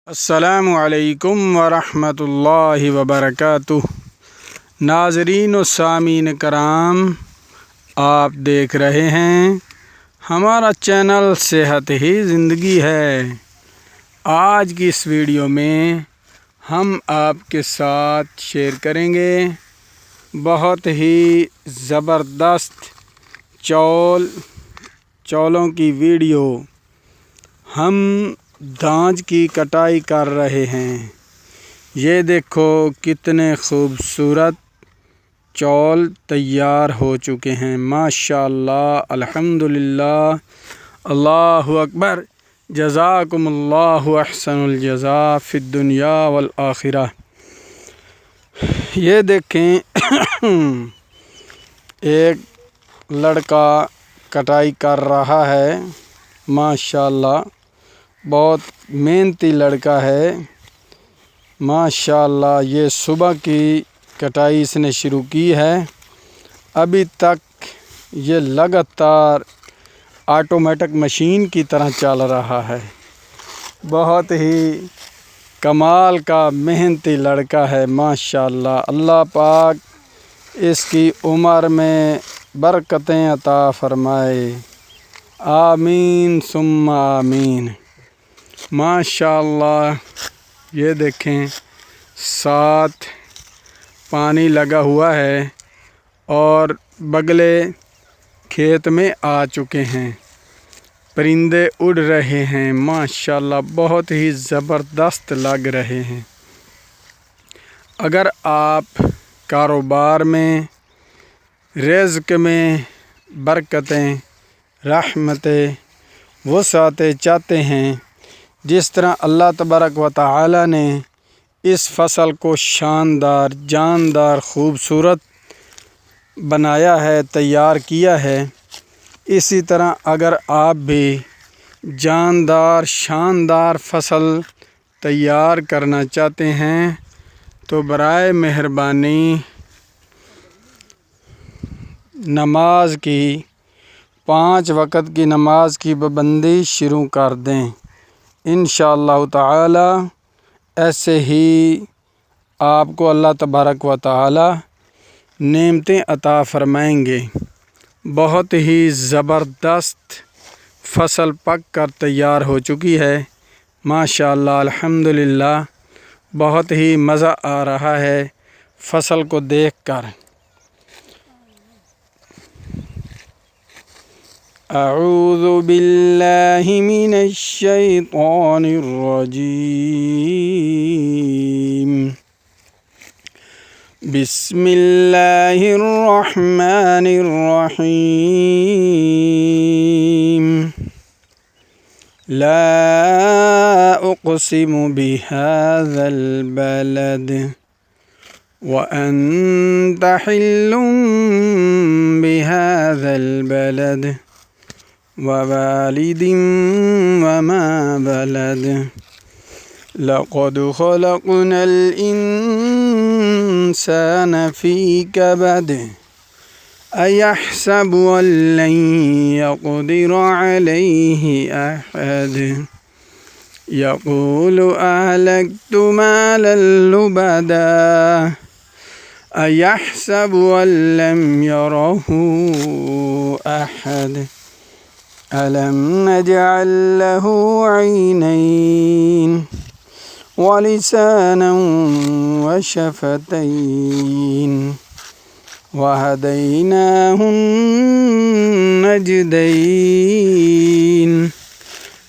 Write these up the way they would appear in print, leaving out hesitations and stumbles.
السلام علیکم ورحمۃ اللہ وبرکاتہ۔ ناظرین و سامعین کرام، آپ دیکھ رہے ہیں ہمارا چینل صحت ہی زندگی ہے۔ آج کی اس ویڈیو میں ہم آپ کے ساتھ شیئر کریں گے بہت ہی زبردست چولوں کی ویڈیو۔ ہم دھانج کی کٹائی کر رہے ہیں۔ یہ دیکھو کتنے خوبصورت چول تیار ہو چکے ہیں، ماشاءاللہ، الحمدللہ، اللہ اکبر، جزاکم اللہ احسن الجزاء فی الدنیا والآخرہ۔ یہ دیکھیں ایک لڑکا کٹائی کر رہا ہے، ماشاءاللہ، بہت محنتی لڑکا ہے، ماشاءاللہ۔ یہ صبح کی کٹائی اس نے شروع کی ہے، ابھی تک یہ لگاتار آٹومیٹک مشین کی طرح چل رہا ہے۔ بہت ہی کمال کا محنتی لڑکا ہے، ماشاءاللہ۔ اللہ پاک اس کی عمر میں برکتیں عطا فرمائے، آمین ثم آمین، ماشاءاللہ۔ یہ دیکھیں ساتھ پانی لگا ہوا ہے اور بگلے کھیت میں آ چکے ہیں، پرندے اڑ رہے ہیں، ماشاءاللہ، بہت ہی زبردست لگ رہے ہیں۔ اگر آپ کاروبار میں، رزق میں برکتیں، رحمتیں، وسعتیں چاہتے ہیں، جس طرح اللہ تبارک و تعالی نے اس فصل کو شاندار، جاندار، خوبصورت بنایا ہے، تیار کیا ہے، اسی طرح اگر آپ بھی جاندار، شاندار فصل تیار کرنا چاہتے ہیں تو برائے مہربانی نماز کی 5 وقت کی نماز کی پابندی شروع کر دیں، انشاءاللہ تعالی۔ ایسے ہی آپ کو اللہ تبارک و تعالی نعمتیں عطا فرمائیں گے۔ بہت ہی زبردست فصل پک کر تیار ہو چکی ہے، ماشاءاللہ، الحمدللہ، بہت ہی مزہ آ رہا ہے فصل کو دیکھ کر۔ اعوذ باللہ من الشیطان الرجیم، بسم اللہ الرحمن الرحیم، لا اقسم بهذا البلد وانت حل بهذا البلد ووالد وما بلد، لقد خلقنا الإنسان في كبد، أيحسب أن لن يقدر عليه أحد، يقول أهلكت مالا لبدا، أيحسب أن لم يره أحد، ألم نجعل له عينين ولسانا وشفتين وهديناه النجدين،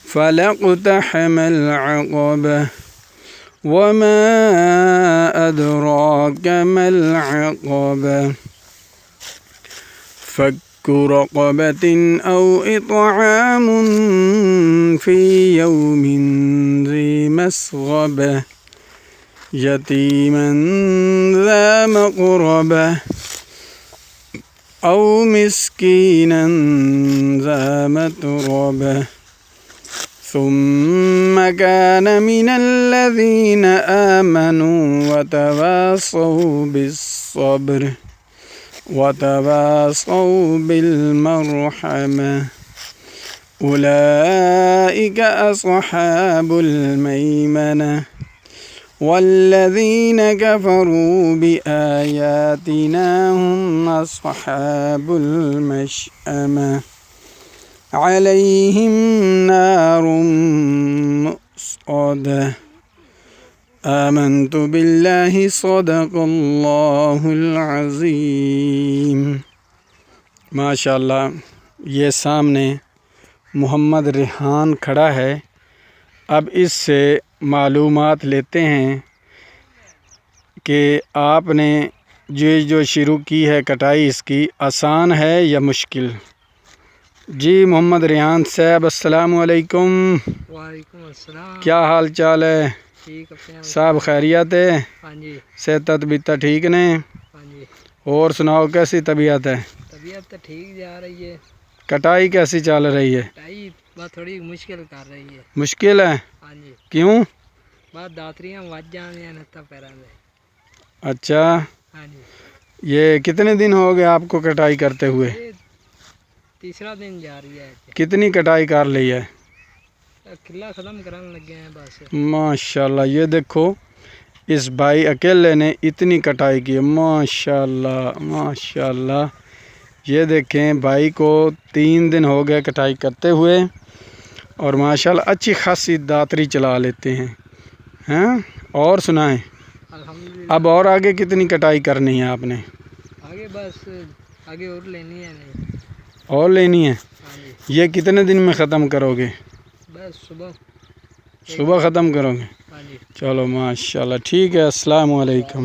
فلاقتحم العقبة وما أدراك ما العقبة، فك رقبة أو إطعام في يوم ذي مسغبة، يتيما ذا مقربة أو مسكينا ذا متربة، ثم كان من الذين آمنوا وتواصوا بالصبر وتواصوا بالمرحمة، أولئك أصحاب الميمنة والذين كفروا بآياتنا هم أصحاب المشأمة عليهم نار مؤصدة آمنت بالله صدق اللہ العظیم۔ ماشاءاللہ، یہ سامنے محمد ریحان کھڑا ہے۔ اب اس سے معلومات لیتے ہیں کہ آپ نے جو شروع کی ہے کٹائی، اس کی آسان ہے یا مشکل؟ جی محمد ریحان صاحب، السلام علیکم۔ وعلیکم السلام۔ کیا حال چال ہے ٹھیک اپنے صاحب؟ خیریت ہے؟ ہاں جی صحت طبیعت ٹھیک نے؟ ہاں جی، اور سناؤ کیسی طبیعت ہے؟ طبیعت تو ٹھیک جا رہی ہے، کٹائی کیسی چل رہی ہے؟ کٹائی بس تھوڑی مشکل کر رہی ہے۔ مشکل ہے؟ ہاں جی، کیوں؟ بس داتریاں وج جاندیاں نتھا پیراں دے۔ اچھا، ہاں جی، یہ کتنے دن ہو گئے آپ کو کٹائی کرتے ہوئے؟ یہ تیسرا دن جا رہی ہے۔ کتنی کٹائی کر لی ہے؟ کلا ختم کرن لگے ہیں بس۔ ماشاءاللہ، یہ دیکھو اس بھائی اکیلے نے اتنی کٹائی کی ہے۔ ماشاءاللہ ماشاءاللہ، یہ دیکھیں بھائی کو 3 دن ہو گئے کٹائی کرتے ہوئے، اور ماشاءاللہ اچھی خاصی داتری چلا لیتے ہیں۔ ہاں، اور سنائیں، الحمدللہ۔ اب اور آگے کتنی کٹائی کرنی ہے آپ نے؟ آگے بس آگے اور لینی ہے نہیں۔ اور لینی ہے؟ ہاں جی، یہ کتنے دن میں ختم کرو گے؟ بس صبح صبح ختم کرو گے؟ ہاں جی۔ چلو ماشاءاللہ، ٹھیک ہے، السلام علیکم۔